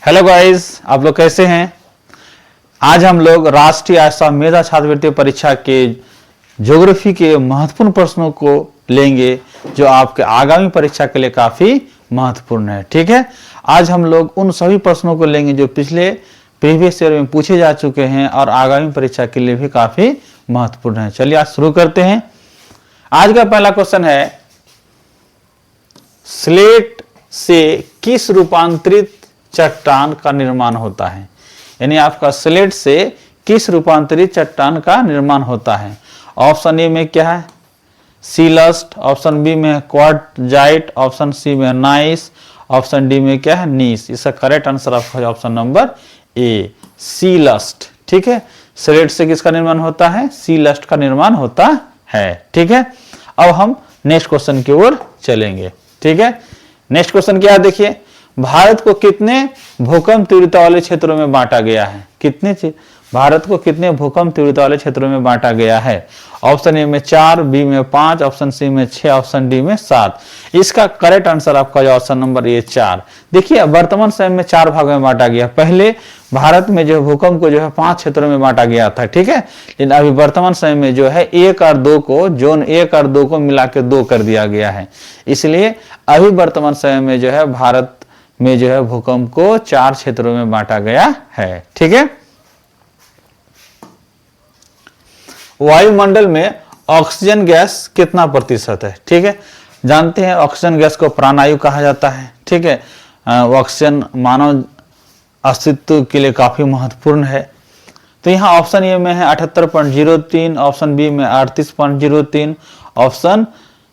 Hello guys, आप लोग कैसे हैं। आज हम लोग राष्ट्रीय आशा मेधा छात्रवृत्ति परीक्षा के ज्योग्राफी के महत्वपूर्ण प्रश्नों को लेंगे जो आपके आगामी परीक्षा के लिए काफी महत्वपूर्ण है। ठीक है, आज हम लोग उन सभी प्रश्नों को लेंगे जो पिछले प्रीवियस ईयर में पूछे जा चुके हैं और आगामी परीक्षा के लिए भी काफी महत्वपूर्ण है। चलिए आज शुरू करते हैं। आज का पहला क्वेश्चन है, स्लेट से किस रूपांतरित चट्टान का निर्माण होता है। यानी आपका स्लेट से किस रूपांतरित चट्टान का निर्माण होता है। ऑप्शन ए में क्या है, सीलस्ट, ऑप्शन बी में क्वार्टजाइट, ऑप्शन सी में नाइस, ऑप्शन डी में क्या है, नीस। इसका करेक्ट आंसर आपका ऑप्शन नंबर ए, सीलस्ट। ठीक है, स्लेट से किसका निर्माण होता है, सीलस्ट का निर्माण होता है। ठीक है, अब हम नेक्स्ट क्वेश्चन की ओर चलेंगे। ठीक है, नेक्स्ट क्वेश्चन क्या है, देखिए, भारत को कितने भूकंप तीव्रता वाले क्षेत्रों में बांटा गया है। भारत को कितने भूकंप तीव्रता वाले क्षेत्रों में बांटा गया है। ऑप्शन ए में 4, बी में 5, ऑप्शन सी में 6, ऑप्शन डी में 7। इसका करेक्ट आंसर आपका जो ऑप्शन नंबर ए 4। देखिए, वर्तमान समय में 4 भागों में बांटा गया। पहले भारत में जो भूकंप को जो है 5 क्षेत्रों में बांटा गया था। ठीक है, लेकिन अभी वर्तमान समय में जो है 1 और 2 को, जोन 1 और 2 को मिला के 2 कर दिया गया है। इसलिए अभी वर्तमान समय में जो है भारत में जो है भूकंप को 4 क्षेत्रों में बांटा गया है। ठीक है, वायुमंडल में ऑक्सीजन गैस कितना प्रतिशत है। ठीक है, जानते हैं ऑक्सीजन गैस को प्राणवायु कहा जाता है। ठीक है, ऑक्सीजन मानव अस्तित्व के लिए काफी महत्वपूर्ण है। तो यहाँ ऑप्शन ए में है 78.03, ऑप्शन बी में 38.03, ऑप्शन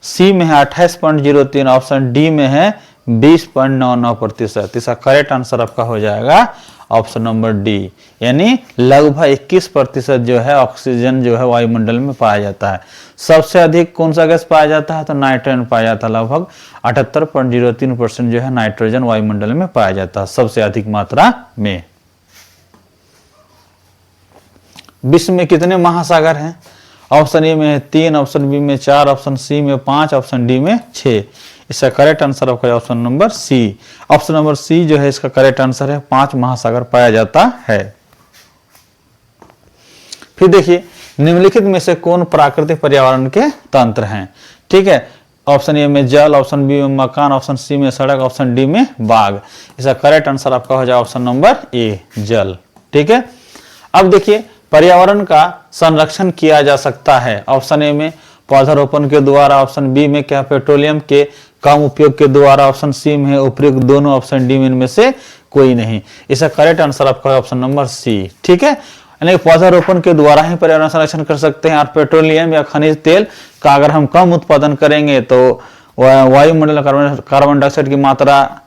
सी में है 28.03, ऑप्शन डी में है 20.99%। इसका करेक्ट आंसर आपका हो जाएगा ऑप्शन नंबर डी, यानी लगभग 21% जो है ऑक्सीजन जो है वायुमंडल में पाया जाता है। सबसे अधिक कौन सा गैस पाया जाता है, तो नाइट्रोजन पाया जाता है। लगभग 78.03% जो है नाइट्रोजन वायुमंडल में पाया जाता है सबसे अधिक मात्रा में। विश्व में कितने महासागर हैं। ऑप्शन ए में 3, ऑप्शन बी में 4, ऑप्शन सी में 5, ऑप्शन डी में 6। इसका करेक्ट आंसर आपका option number C. Option number C जो है इसका करेक्ट आंसर है, 5 महासागर पाया जाता है। फिर देखिए, निम्नलिखित में से कौन प्राकृतिक पर्यावरण के तंत्र हैं। ठीक है, ऑप्शन ए में जल, ऑप्शन बी में मकान, ऑप्शन सी में सड़क, ऑप्शन डी में बाग। इसका करेक्ट आंसर आपका हो जाए ऑप्शन नंबर ए, जल। ठीक है, अब देखिए, पर्यावरण का संरक्षण किया जा सकता है। ऑप्शन ए में पौधारोपण के द्वारा, ऑप्शन बी में क्या, पेट्रोलियम के कम उपयोग के द्वारा, ऑप्शन सी में है उपयुक्त दोनों, ऑप्शन डी में इनमें से कोई नहीं। इसका करेक्ट आंसर आपका ऑप्शन नंबर सी। ठीक है, यानी पौधारोपण के द्वारा ही पर्यावरण संरक्षण कर सकते हैं। और पेट्रोलियम या खनिज तेल का अगर हम कम उत्पादन करेंगे तो वायुमंडल में कार्बन डाइऑक्साइड की मात्रा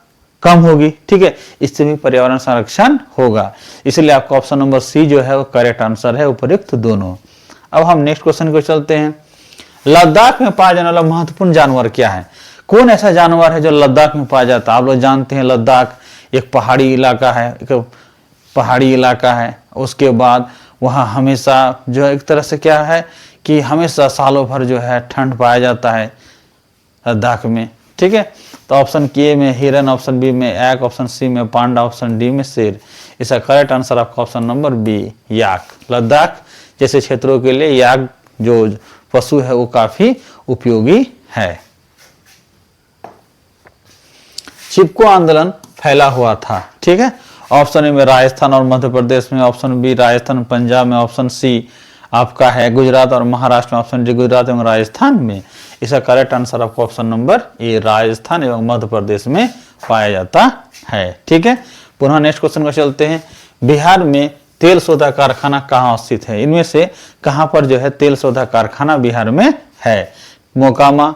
कम होगी। ठीक है, इससे भी पर्यावरण संरक्षण होगा। इसलिए आपका ऑप्शन नंबर सी जो है वो करेक्ट आंसर है, उपयुक्त दोनों। अब हम नेक्स्ट क्वेश्चन को चलते हैं। लद्दाख में पाया जाने वाला महत्वपूर्ण जानवर क्या है। कौन ऐसा जानवर है जो लद्दाख में पाया जाता है। आप लोग जानते हैं लद्दाख एक पहाड़ी इलाका है, उसके बाद वहाँ हमेशा जो एक तरह से क्या है कि हमेशा सालों भर जो है ठंड पाया जाता है लद्दाख में। ठीक है, तो ऑप्शन के में हिरन, ऑप्शन बी में ऐक, ऑप्शन सी में पांडा, ऑप्शन डी में शेर। इसका करेक्ट आंसर आपका ऑप्शन नंबर बी, याक। लद्दाख जैसे क्षेत्रों के लिए याक जो पशु है वो काफी उपयोगी है। चिपको आंदोलन फैला हुआ था। ठीक है, ऑप्शन ए में राजस्थान और मध्य प्रदेश में, ऑप्शन बी राजस्थान पंजाब में, ऑप्शन सी आपका है गुजरात और महाराष्ट्र में, ऑप्शन डी गुजरात एवं राजस्थान में। इसका करेक्ट आंसर आपको ऑप्शन नंबर ए, राजस्थान एवं मध्य प्रदेश में पाया जाता है। ठीक है, पुनः नेक्स्ट क्वेश्चन को चलते हैं। बिहार में तेल शोधा कारखाना कहाँ स्थित है। इनमें से कहां पर जो है तेल शोधा कारखाना बिहार में है। Mokama,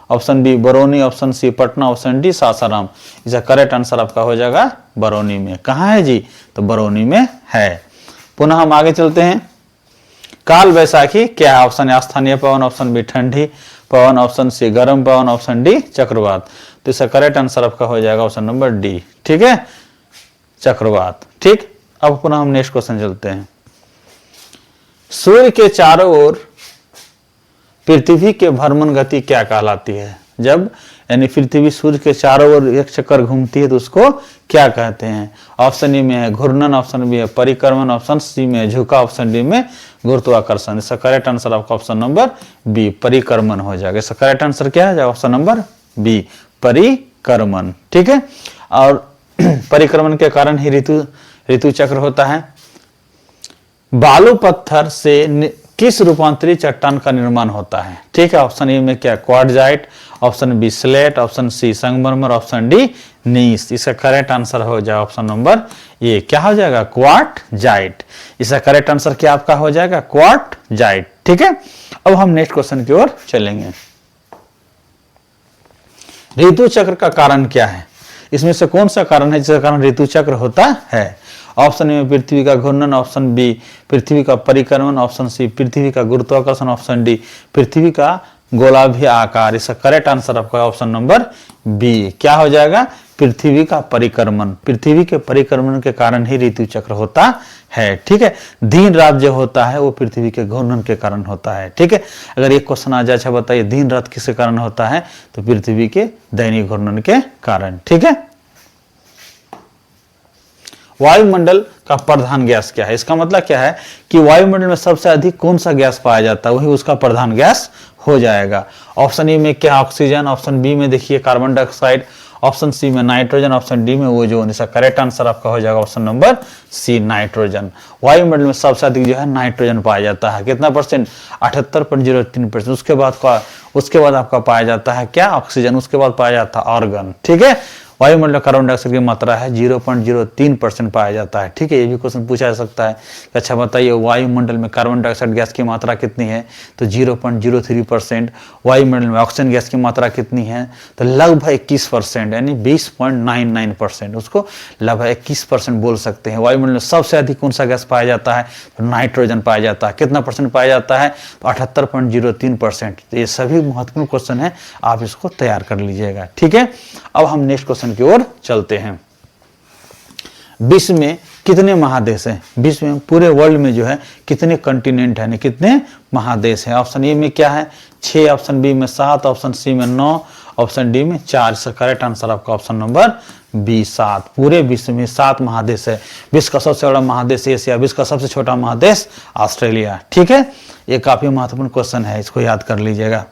option B Barauni, option C Patna, option D Sasaram. इसका करेक्ट आंसर आपका हो जाएगा बरौनी में। कहाँ है जी, तो बरौनी में है। पुनः हम आगे चलते हैं। काल वैशाखी क्या है। ऑप्शन ए स्थानीय पवन, ऑप्शन बी ठंडी पवन, ऑप्शन सी गर्म पवन, ऑप्शन डी चक्रवात। तो इसका करेक्ट आंसर आपका हो जाएगा ऑप्शन नंबर डी। ठीक है, चक्रवात। ठीक, अब पुनः हम नेक्स्ट क्वेश्चन चलते हैं। सूर्य के चारों ओर पृथ्वी के भ्रमण गति क्या कहलाती है। जब यानी पृथ्वी सूर्य के चारों ओर एक चक्कर घूमती है तो उसको क्या कहते हैं? ऑप्शन ए में है घूर्णन, ऑप्शन बी है परिक्रमण, ऑप्शन सी में है झुका, ऑप्शन डी में गुरुत्वाकर्षण। इसका करेक्ट आंसर आपका ऑप्शन नंबर बी परिक्रमण हो जाएगा। इसका करेक्ट आंसर क्या है? ऑप्शन नंबर बी परिक्रमण। ठीक है, और परिक्रमण के कारण ही ऋतु चक्र होता है। बालू पत्थर से किस रूपांतरित चट्टान का निर्माण होता है? ठीक है, ऑप्शन ए में क्या? Quartzite, option B slate, option C संगमरमर, ऑप्शन डी नीस। इसका करेक्ट आंसर हो जाएगा ऑप्शन नंबर ए, क्या हो जाएगा? क्वार्टजाइट। इसका करेक्ट आंसर क्या आपका हो जाएगा? क्वार्टजाइट। ठीक है, अब हम नेक्स्ट क्वेश्चन की ओर चलेंगे। ऋतु चक्र का कारण क्या है? इसमें से कौन सा कारण है जिसका कारण ऋतु चक्र होता है? ऑप्शन ए में पृथ्वी का घूर्णन, ऑप्शन बी पृथ्वी का परिक्रमण, ऑप्शन सी पृथ्वी का गुरुत्वाकर्षण, ऑप्शन डी पृथ्वी का गोलाभीय आकार। इसका करेक्ट आंसर आपका ऑप्शन नंबर बी, क्या हो जाएगा? पृथ्वी का परिक्रमण। पृथ्वी के परिक्रमण के कारण ही ऋतु चक्र होता है। ठीक है, दिन रात जो होता है वो पृथ्वी के घूर्णन के कारण होता है। ठीक है, अगर एक क्वेश्चन आ जाए, अच्छा बताइए दिन रात किसके कारण होता है? तो पृथ्वी के दैनिक घूर्णन के कारण। ठीक है, वायुमंडल का प्रधान गैस क्या है? इसका मतलब क्या है कि वायुमंडल में सबसे अधिक कौन सा गैस पाया जाता है, वही उसका प्रधान गैस हो जाएगा। ऑप्शन ए में क्या? ऑक्सीजन, ऑप्शन बी में देखिए कार्बन डाइऑक्साइड, ऑप्शन सी में नाइट्रोजन, ऑप्शन डी में ओजोन। इसका करेक्ट आंसर आपका हो जाएगा ऑप्शन नंबर सी नाइट्रोजन। वायुमंडल में सबसे अधिक जो है नाइट्रोजन पाया जाता है। कितना परसेंट? 78.03%। उसके बाद आपका पाया जाता है क्या? ऑक्सीजन। उसके बाद पाया जाता है आर्गन। ठीक है, वायुमंडल में कार्बन डाइऑक्साइड की मात्रा है 0.03% पाया जाता है। ठीक है, ये भी क्वेश्चन पूछा जा सकता है। अच्छा बताइए वायुमंडल में कार्बन डाइऑक्साइड गैस की मात्रा कितनी है? तो 0.03%। वायुमंडल में ऑक्सीजन गैस की मात्रा कितनी है? तो लगभग 21%, यानी 20.99%। उसको लगभग 21% बोल सकते हैं। वायुमंडल में सबसे अधिक कौन सा गैस पाया जाता है? तो नाइट्रोजन पाया जाता है। कितना परसेंट पाया जाता है? तो 78.03%। ये सभी महत्वपूर्ण क्वेश्चन है, आप इसको तैयार कर लीजिएगा। ठीक है, अब हम नेक्स्ट क्वेश्चन की ओर चलते हैं। विश्व में कितने महादेश हैं? विश्व में पूरे वर्ल्ड में जो है कितने कंटिनेंट है, कितने महादेश हैं? ऑप्शन ए में क्या है? 6, ऑप्शन बी में 7, ऑप्शन सी में 9, ऑप्शन डी में 4। इसका करेक्ट आंसर आपका ऑप्शन नंबर बी 7। पूरे विश्व में 7 महादेश है। विश्व का सबसे बड़ा महादेश एशिया, विश्व का सबसे छोटा महादेश ऑस्ट्रेलिया। ठीक है, ये काफी महत्वपूर्ण क्वेश्चन है, इसको याद कर लीजिएगा।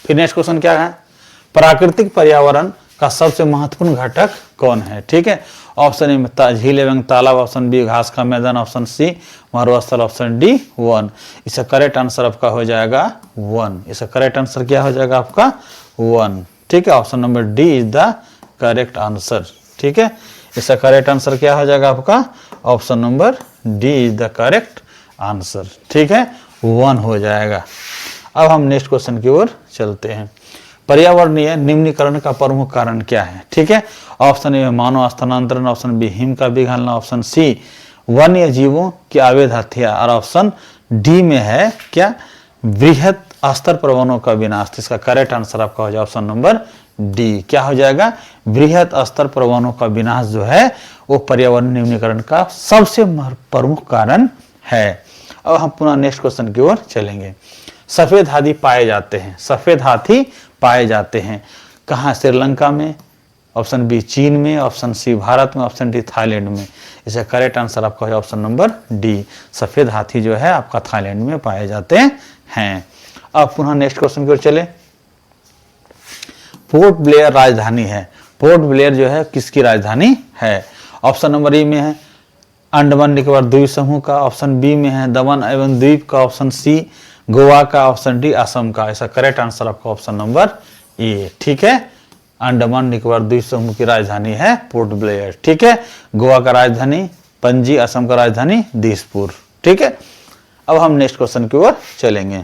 फिर नेक्स्ट क्वेश्चन क्या है? प्राकृतिक पर्यावरण का सबसे महत्वपूर्ण घटक कौन है? ठीक है, ऑप्शन ए में झील एवं तालाब, ऑप्शन बी घास का मैदान, ऑप्शन सी मरुस्थल, ऑप्शन डी वन। इसका करेक्ट आंसर आपका हो जाएगा 1। इसका करेक्ट आंसर क्या हो जाएगा आपका? 1। ठीक है, option number D is the correct answer. ठीक है, इसका करेक्ट आंसर क्या हो जाएगा आपका? Option number D is the correct answer. ठीक है, 1 हो जाएगा। अब हम नेक्स्ट क्वेश्चन की ओर चलते हैं। पर्यावरणीय निम्नीकरण का प्रमुख कारण क्या है? ठीक है, ऑप्शन ए में मानव स्थानांतरण, ऑप्शन बी हिम का पिघलना, ऑप्शन सी वन्य जीवों की अवैध हत्या, और ऑप्शन डी में है क्या? बृहत स्तर पर वनों का विनाश। इसका करेक्ट आंसर आपका हो जाएगा ऑप्शन नंबर डी, क्या हो जाएगा? बृहत स्तर पर वनों का विनाश जो है वो पर्यावरण निम्नीकरण का सबसे प्रमुख कारण है। अब हम पुनः नेक्स्ट क्वेश्चन की ओर चलेंगे। सफेद हाथी पाए जाते हैं, सफेद हाथी पाए जाते हैं कहाँ? श्रीलंका में, ऑप्शन बी चीन में, ऑप्शन सी भारत में, ऑप्शन डी थाईलैंड में। इसका करेक्ट आंसर आपका है ऑप्शन नंबर डी, सफेद हाथी जो है आपका थाईलैंड में पाए जाते हैं। अब पुनः नेक्स्ट क्वेश्चन की ओर चले। पोर्ट ब्लेयर राजधानी है, पोर्ट ब्लेयर जो है किसकी राजधानी है? ऑप्शन नंबर ए में है अंडमान निकोबार द्वीप समूह का, ऑप्शन बी में है दमन एवं द्वीप का, ऑप्शन सी गोवा का, ऑप्शन डी असम का। ऐसा करेक्ट आंसर आपका ऑप्शन नंबर ए। ठीक है, अंडमान निकोबार द्वीप समूह की राजधानी है पोर्ट ब्लेयर। ठीक है, गोवा का राजधानी पणजी, असम का राजधानी दिसपुर। ठीक है, अब हम नेक्स्ट क्वेश्चन की ओर चलेंगे।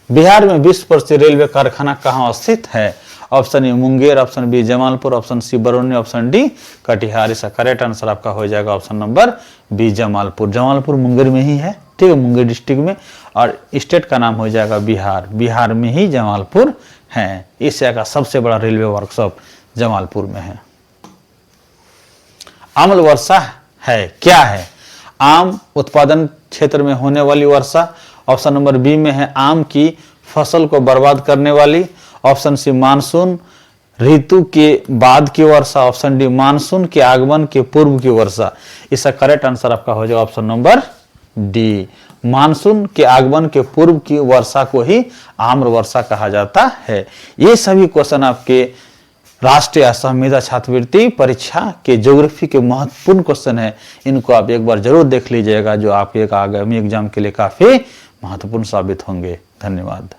बिहार में विश्व प्रसिद्ध रेलवे कारखाना कहाँ स्थित है? Option A Munger, option B Jamalpur, option C Barauni, option D Katihar. इसका करेक्ट आंसर आपका हो जाएगा option number B Jamalpur. Jamalpur Munger में ही है, ठीक है, मुंगेर डिस्ट्रिक्ट में, और स्टेट का नाम हो जाएगा बिहार। बिहार में ही जमालपुर है। एशिया का सबसे बड़ा रेलवे वर्कशॉप जमालपुर में है। आम्ल वर्षा है क्या है? आम उत्पादन क्षेत्र में होने वाली वर्षा, ऑप्शन नंबर बी में है आम की फसल को बर्बाद करने वाली। ऑप्शन सी मानसून ऋतु के बाद की वर्षा। ऑप्शन डी मानसून के आगमन के पूर्व की वर्षा। इसका करेक्ट आंसर आपका हो जाएगा ऑप्शन नंबर डी, मानसून के आगमन के पूर्व की वर्षा को ही आम्र वर्षा कहा जाता है। ये सभी क्वेश्चन आपके राष्ट्रीय असंविदा छात्रवृत्ति परीक्षा के ज्योग्राफी के महत्वपूर्ण क्वेश्चन है। इनको आप एक बार जरूर देख लीजिएगा, जो आपके आगामी एग्जाम के लिए काफी महत्वपूर्ण साबित होंगे। धन्यवाद।